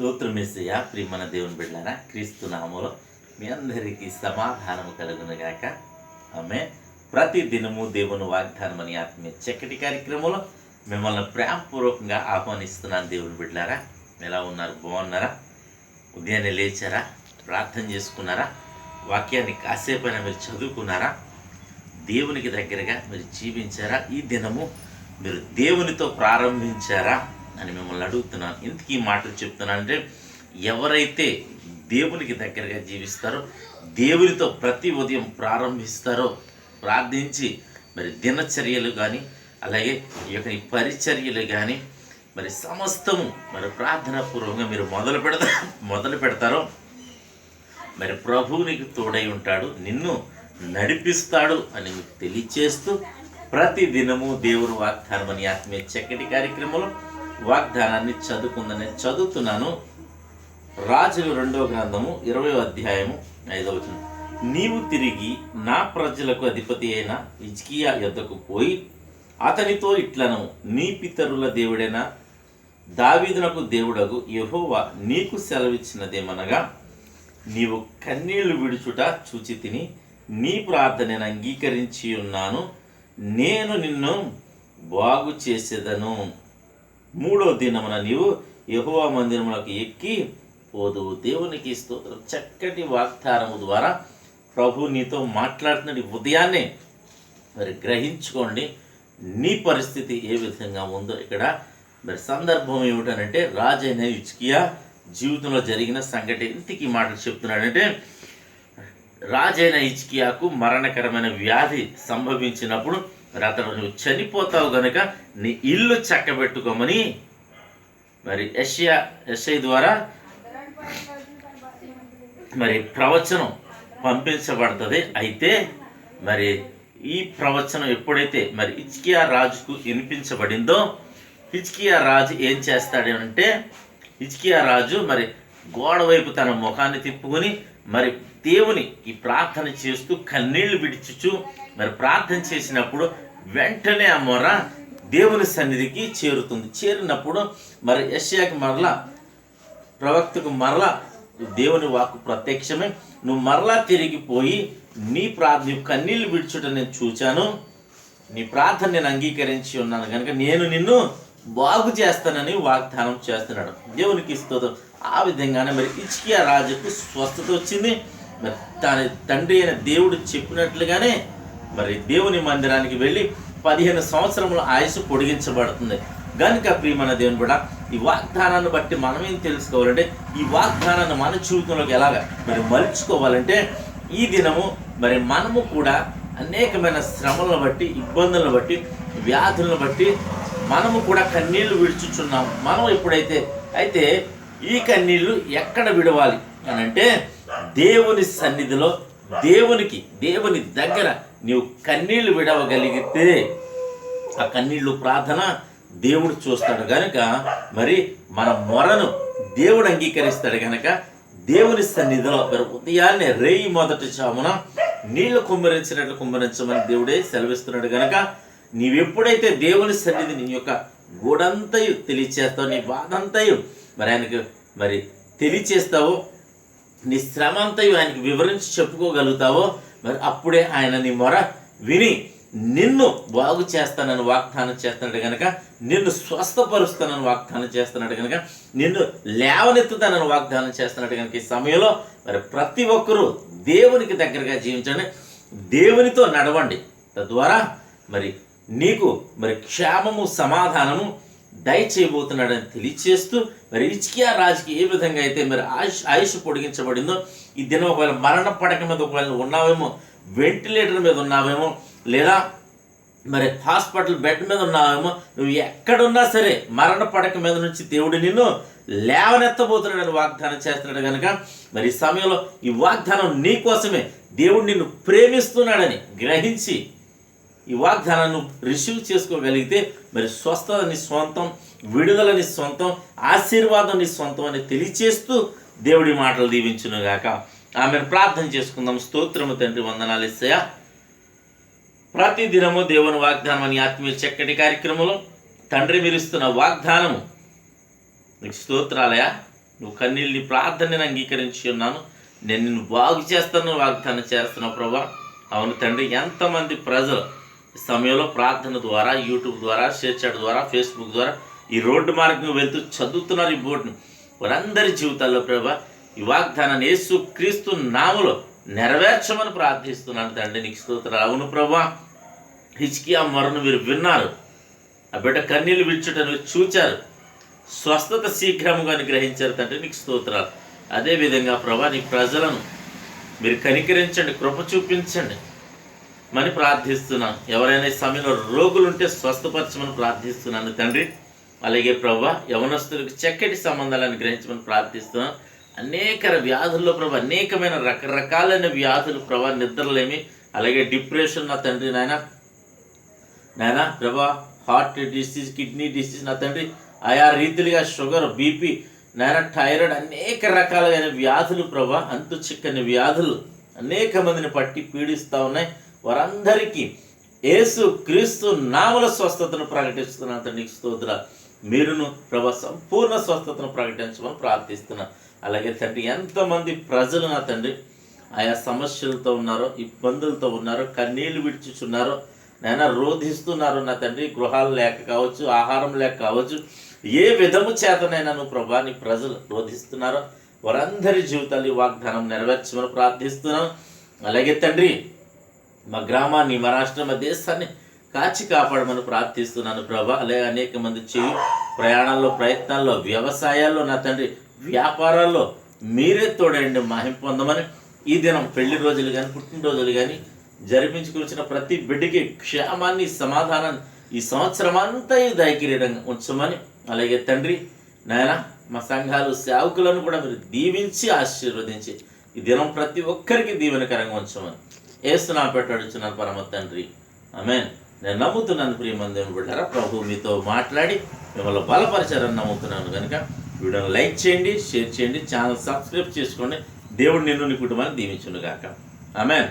స్తోత్రం యేసయ్యా. ప్రియమైన దేవుని బిడ్డలారా, క్రీస్తు నామములో మీ అందరికీ సమాధానము కలుగును గాక. ఆమె ప్రతి దినము దేవుని వాగ్దానం అని ఆత్మీయ చక్కటి కార్యక్రమంలో మిమ్మల్ని ప్రేమపూర్వకంగా ఆహ్వానిస్తున్నాను. దేవుని బిడ్డలారా, ఎలా ఉన్నారు? బాగున్నారా? ఉదయాన్నే లేచారా? ప్రార్థన చేసుకున్నారా? వాక్యాన్ని కాసేపైనా మీరు చదువుకున్నారా? దేవునికి దగ్గరగా మీరు జీవించారా? ఈ దినము మీరు దేవునితో ప్రారంభించారా అని మిమ్మల్ని అడుగుతున్నాను. ఎందుకు ఈ మాటలు చెప్తున్నానంటే, ఎవరైతే దేవునికి దగ్గరగా జీవిస్తారో, దేవునితో ప్రతి ఉదయం ప్రారంభిస్తారో, ప్రార్థించి మరి దినచర్యలు కానీ అలాగే ఈ పరిచర్యలు కానీ మరి సమస్తము మరి ప్రార్థనాపూర్వకంగా మీరు మొదలు పెడతారో మరి ప్రభువు నీకు తోడై ఉంటాడు, నిన్ను నడిపిస్తాడు అని మీకు తెలియచేస్తూ ప్రతి దినము దేవుడు వాగ్దానం అని ఆత్మీయ చక్కటి కార్యక్రమంలో వాగ్దానాన్ని చదువుతున్నాను. రాజుల 2వ గ్రంథము 20వ అధ్యాయము 5వ వచనం. నీవు తిరిగి నా ప్రజలకు అధిపతి అయిన హిజ్కియా యొద్దకు పోయి అతనితో ఇట్లను, నీ పితరుల దేవుడైన దావీదునకు దేవుడగు యెహోవా నీకు సెలవిచ్చినదేమనగా, నీవు కన్నీళ్లు విడుచుట చూచి తిని నీ ప్రార్థనను అంగీకరించి ఉన్నాను, నేను నిన్ను బాగు చేసేదను. 3వ దినమున నీవు యెహోవా మందిరములకు ఎక్కి పోదు. దేవునికి స్తోత్రం. చక్కటి వాగ్దానము ద్వారా ప్రభు నీతో మాట్లాడుతున్న ఉదయాన్నే మరి గ్రహించుకోండి నీ పరిస్థితి ఏ విధంగా ఉందో. ఇక్కడ మరి సందర్భం ఏమిటనంటే, రాజైన హిజ్కియా జీవితంలో జరిగిన సంఘటన. ఇంతకీ మాటలు చెప్తున్నాడంటే, రాజైన హిజ్కియాకు మరణకరమైన వ్యాధి సంభవించినప్పుడు మరి అతడు నువ్వు చనిపోతావు గనుక నీ ఇల్లు చక్కబెట్టుకోమని మరి యెషయా ద్వారా మరి ప్రవచనం పంపించబడుతుంది. అయితే మరి ఈ ప్రవచనం ఎప్పుడైతే మరి హిజ్కియా రాజుకు వినిపించబడిందో, హిజ్కియా రాజు ఏం చేస్తాడు అంటే, హిజ్కియా రాజు మరి గోడ వైపు తన ముఖాన్ని తిప్పుకొని మరి దేవునికి ప్రార్థన చేస్తూ కన్నీళ్లు విడిచుచు మరి ప్రార్థన చేసినప్పుడు వెంటనే ఆ మొర దేవుని సన్నిధికి చేరుతుంది. చేరినప్పుడు మరి యెషయాకి మరలా, ప్రవక్తకు మరలా దేవుని వాక్కు ప్రత్యక్షమే, నువ్వు మరలా తిరిగిపోయి నీ కన్నీళ్లు విడుచుట నేను చూచాను, నీ ప్రార్థన నేను అంగీకరించి ఉన్నాను కనుక నేను నిన్ను బాగు చేస్తానని వాగ్దానం చేస్తున్నాడు. దేవునికి స్తోత్రం. ఆ విధంగానే మరి హిజ్కియా రాజుకు స్వస్థత వచ్చింది. మరి తన తండ్రి అయిన దేవుడు చెప్పినట్లుగానే మరి దేవుని మందిరానికి వెళ్ళి 15 సంవత్సరముల ఆయుసు పొడిగించబడుతుంది. కనుక ప్రియమైన దేవుని కూడా ఈ వాగ్దానాన్ని బట్టి మనం ఏం తెలుసుకోవాలంటే, ఈ వాగ్దానాన్ని మన జీవితంలోకి ఎలాగ మరి మలుచుకోవాలంటే, ఈ దినము మరి మనము కూడా అనేకమైన శ్రమలను బట్టి, ఇబ్బందులను బట్టి, వ్యాధులను బట్టి మనము కూడా కన్నీళ్లు విడుచుచున్నాం. మనం అయితే ఈ కన్నీళ్లు ఎక్కడ విడవాలి అని అంటే, దేవుని సన్నిధిలో దేవుని దగ్గర నీవు కన్నీళ్లు విడవగలిగితే ఆ కన్నీళ్లు ప్రార్థన దేవుడు చూస్తాడు కనుక మరి మన మొరను దేవుడు అంగీకరిస్తాడు కనుక దేవుని సన్నిధిలో మరి ఉదయాన్నే రేయి మొదటి చామున నీళ్లు కుమ్మరించినట్లు కుమ్మరించమని దేవుడే సెలవిస్తున్నాడు కనుక నీవెప్పుడైతే దేవుని సన్నిధి నీ యొక్క గూడంతయు తెలియచేస్తావు, నీ బాధంతయు మరి ఆయనకు మరి తెలియచేస్తావో, నీ శ్రమ అంతయు ఆయనకి వివరించి చెప్పుకోగలుగుతావో, మరి అప్పుడే ఆయన నీ మొర విని నిన్ను బాగు చేస్తానని వాగ్దానం చేస్తున్నాడు కనుక, నిన్ను స్వస్థపరుస్తానని వాగ్దానం చేస్తున్నాడు కనుక, నిన్ను లేవనెత్తుతానని వాగ్దానం చేస్తున్నాడు కనుక, ఈ సమయంలో మరి ప్రతి ఒక్కరూ దేవునికి దగ్గరగా జీవించండి, దేవునితో నడవండి. తద్వారా మరి నీకు మరి క్షేమము సమాధానము దయచేయబోతున్నాడని తెలియచేస్తూ మరి హిజ్కియా రాజుకి ఏ విధంగా అయితే మరి ఆయుష్ పొడిగించబడిందో, ఈ దినం ఒకవేళ మరణ పడక మీద ఒకవేళ ఉన్నావేమో, వెంటిలేటర్ మీద ఉన్నావేమో, లేదా మరి హాస్పిటల్ బెడ్ మీద ఉన్నావేమో, నువ్వు ఎక్కడున్నా సరే మరణ పడక మీద నుంచి దేవుడు నిన్ను లేవనెత్తబోతున్నాడని వాగ్దానం చేస్తున్నాడు కనుక మరి ఈ సమయంలో ఈ వాగ్దానం నీ కోసమే. దేవుడు నిన్ను ప్రేమిస్తున్నాడని గ్రహించి ఈ వాగ్దానాన్ని రిసీవ్ చేసుకోగలిగితే మరి స్వస్థత నీ సొంతం, విడుదల నీ సొంతం, ఆశీర్వాదం నీ సొంతం అని తెలియచేస్తూ దేవుడి మాటలు దీవించునుగాక. ఆమెను ప్రార్థన చేసుకుందాం. స్తోత్రము తండ్రి, వందనాలు యేసయ్యా. ప్రతి దినము దేవుని వాగ్దానం అని ఆత్మీయ చక్కటి కార్యక్రమంలో తండ్రి మీరు ఇస్తున్న వాగ్దానము నీకు స్తోత్రాలయా. నువ్వు కన్నీళ్ళు నీ ప్రార్థన నేను అంగీకరించి ఉన్నాను, నేను నిన్ను బాగు చేస్తాను వాగ్దానం చేస్తున్నావు ప్రభా. అవును తండ్రి, ఎంతమంది ప్రజలు ఈ సమయంలో ప్రార్థన ద్వారా, యూట్యూబ్ ద్వారా, షేర్ చాట్ ద్వారా, ఫేస్బుక్ ద్వారా ఈ రోడ్డు మార్గం వెళ్తూ చదువుతున్నారు ఈ బోర్డును, వారందరి జీవితాల్లో ప్రభా ఈ వాగ్దానాన్ని యేసు క్రీస్తు నామములో నెరవేర్చమని ప్రార్థిస్తున్నాను తండ్రి. నీకు స్తోత్రాలు. అవును ప్రభా, హిజ్కియా మొరను మీరు విన్నారు, ఆ బిడ్డ కన్నీళ్ళు విడిచుటను మీరు చూచారు, స్వస్థత శీఘ్రముగా గ్రహించారు తండ్రి. నీకు స్తోత్రాలు. అదేవిధంగా ప్రభా నీ ప్రజలను మీరు కనికరించండి, కృప చూపించండి మని ప్రార్థిస్తున్నాను. ఎవరైనా ఈ సమయంలో రోగులుంటే స్వస్థపరచమని ప్రార్థిస్తున్నాను తండ్రి. అలాగే ప్రభా యవనస్తులకు చక్కటి సంబంధాలను గ్రహించమని ప్రార్థిస్తున్నాను. అనేక వ్యాధుల్లో ప్రభా, అనేకమైన రకరకాలైన వ్యాధులు ప్రభా, నిద్రలేమి, అలాగే డిప్రెషన్ నా తండ్రి, నాయన ప్రభా, హార్ట్ డిసీజ్, కిడ్నీ డిసీజ్ నా తండ్రి, ఆయా రీతిలుగా షుగర్, బీపీ, నాయన థైరాయిడ్, అనేక రకాలైన వ్యాధులు ప్రభా, అంతు చిక్కని వ్యాధులు అనేక మందిని పట్టి పీడిస్తూ ఉన్నాయి. వారందరికీ యేసు క్రీస్తు నామముల స్వస్థతను ప్రకటిస్తున్నాను తండ్రి. స్తోత్రాలు. మీరును ప్రభా సంపూర్ణ స్వస్థతను ప్రకటించమని ప్రార్థిస్తున్నాను. అలాగే తండ్రి, ఎంతమంది ప్రజలు నా తండ్రి ఆయా సమస్యలతో ఉన్నారో, ఇబ్బందులతో ఉన్నారో, కన్నీళ్లు విడిచుచున్నారో, నైనా రోధిస్తున్నారు నా తండ్రి, గృహాలు లేక కావచ్చు, ఆహారం లేక కావచ్చు, ఏ విధము చేతనైనా నువ్వు ప్రభా నీ ప్రజలు రోధిస్తున్నారో వారందరి జీవితాలు ఈ వాగ్దానం నెరవేర్చమని ప్రార్థిస్తున్నాను. అలాగే తండ్రి, మా గ్రామాన్ని, మా రాష్ట్రం, మా దేశాన్ని కాచి కాపాడమని ప్రార్థిస్తున్నాను ప్రభా. అలాగే అనేక మంది చేయి ప్రయాణాల్లో, ప్రయత్నాల్లో, వ్యవసాయాల్లో నా తండ్రి, వ్యాపారాల్లో మీరే తోడండి, మహిమ పొందమని ఈ దినం పెళ్లి రోజులు కానీ, పుట్టినరోజులు కానీ జరిపించుకొచ్చిన ప్రతి బిడ్డకి క్షేమాన్ని, సమాధానాన్ని ఈ సంవత్సరం అంతా ఈ దయకిరీడంగా ఉంచమని, అలాగే తండ్రి నాయన మా సంఘాలు, సేవకులను కూడా మీరు దీవించి ఆశీర్వదించి ఈ దినం ప్రతి ఒక్కరికి దీవెనకరంగా ఉంచమని యేసు నామమున పెట్టుచున్నాను పరమ తండ్రి, ఆమేన్. నేను నమ్ముతున్నాను ప్రియమందేవుని బిడ్డలారా, ప్రభు మీతో మాట్లాడి మిమ్మల్ని బలపరిచారని నమ్ముతున్నాను కనుక వీడియోని లైక్ చేయండి, షేర్ చేయండి, ఛానల్ సబ్స్క్రైబ్ చేసుకోండి. దేవుడు నిన్ను నీ కుటుంబాన్ని దీవించును గాక. ఆమేన్.